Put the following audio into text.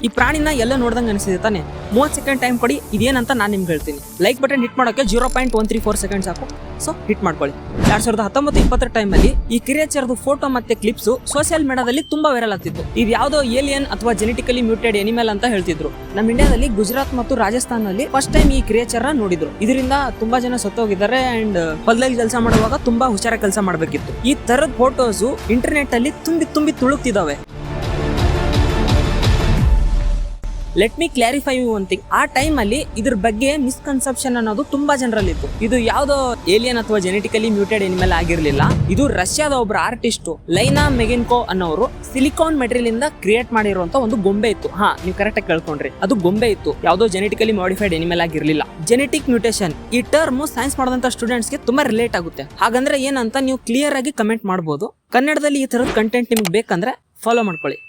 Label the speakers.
Speaker 1: ಈ ಪ್ರಾಣಿನ ಎಲ್ಲ ನೋಡ್ದಂಗೆ ಅನಿಸಿದೆ ತಾನೆ. 30 ಸೆಕೆಂಡ್ ಟೈಮ್ ಕೊಡಿ, ಇದೇನಂತ ನಾನು ನಿಮ್ಗೆ ಹೇಳ್ತೀನಿ. ಲೈಕ್ ಬಟನ್ ಹಿಟ್ ಮಾಡೋಕೆ 0.134 ಸೆಕೆಂಡ್ಸ್ ಸಾಕು. ಸೊ ಹಿಟ್ ಮಾಡ್ಕೊಳ್ಳಿ. 2019-20 ಟೈಮಲ್ಲಿ ಈ ಕ್ರಿಯೇಚರ್ದು ಫೋಟೋ ಮತ್ತೆ ಕ್ಲಿಪ್ಸ್ ಸೋಷಿಯಲ್ ಮೀಡಿಯಾದಲ್ಲಿ ತುಂಬಾ ವೈರಲ್ ಆಗ್ತಿತ್ತು. ಇದು ಯಾವುದೋ ಏಲಿಯನ್ ಅಥವಾ ಜೆನೆಟಿಕಲಿ ಮ್ಯೂಟೆಡ್ ಎನಿಮಲ್ ಅಂತ ಹೇಳ್ತಿದ್ರು. ನಮ್ಮ ಇಂಡಿಯಾದಲ್ಲಿ ಗುಜರಾತ್ ಮತ್ತು ರಾಜಸ್ಥಾನಲ್ಲಿ ಫಸ್ಟ್ ಟೈಮ್ ಈ ಕ್ರಿಯೇಚರ್ ನೋಡಿದ್ರು. ಇದರಿಂದ ತುಂಬಾ ಜನ ಸತ್ತೋಗಿದ್ದಾರೆ ಅಂಡ್ ಹೊಲದಲ್ಲಿ ಕೆಲಸ ಮಾಡುವಾಗ ತುಂಬಾ ಹುಷಾರ ಕೆಲಸ ಮಾಡಬೇಕಿತ್ತು. ಈ ತರದ ಫೋಟೋಸ್ ಇಂಟರ್ನೆಟ್ ಅಲ್ಲಿ ತುಂಬಿ ತುಳುಕ್ತಿದಾವೆ. Let me clarify you one thing. ಆ ಟೈಮ್ ಅಲ್ಲಿ ಇದ್ರ ಬಗ್ಗೆ ಮಿಸ್ಕನ್ಸೆಪ್ಷನ್ ಅನ್ನೋದು ತುಂಬಾ ಜನರಲ್ಲಿತ್ತು. ಇದು ಯಾವ್ದೋ ಏಲಿಯನ್ ಅಥವಾ ಜೆನೆಟಿಕಲಿ ಮ್ಯೂಟೆಡ್ ಎನಿಮಲ್ ಆಗಿರ್ಲಿಲ್ಲ. ಇದು ರಷ್ಯಾದ ಒಬ್ಬರು ಆರ್ಟಿಸ್ಟ್ ಲೈನಾ ಮೆಗಿನ್ಕೋ ಅನ್ನೋರು ಸಿಲಿಕಾನ್ ಮೆಟೀರಿಯಲ್ ಇಂದ ಕ್ರಿಯೇಟ್ ಮಾಡಿರುವಂತ ಒಂದು ಗೊಂಬೆ ಇತ್ತು. ನೀವು ಕರೆಕ್ಟ್ ಆಗಿ ಕೇಳ್ಕೊಂಡ್ರಿ, ಅದು ಗೊಂಬೆ ಇತ್ತು, ಯಾವ್ದೋ ಜೆನೆಟಿಕಲಿ ಮಾಡಿಫೈಡ್ ಎನಿಮಲ್ ಆಗಿರ್ಲಿಲ್ಲ. ಜೆನೆಟಿಕ್ ಮ್ಯೂಟೇಷನ್ ಈ ಟರ್ಮ್ ಸೈನ್ಸ್ ಮಾಡಿದಂತ ಸ್ಟೂಡೆಂಟ್ಸ್ಗೆ ತುಂಬಾ ರಿಲೇಟ್ ಆಗುತ್ತೆ. ಹಾಗಂದ್ರೆ ಏನಂತ ನೀವು ಕ್ಲಿಯರ್ ಆಗಿ ಕಮೆಂಟ್ ಮಾಡಬಹುದು. ಕನ್ನಡದಲ್ಲಿ ಈ ತರದ ಕಂಟೆಂಟ್ ನಿಮ್ಗೆ ಬೇಕಂದ್ರೆ ಫಾಲೋ ಮಾಡ್ಕೊಳ್ಳಿ.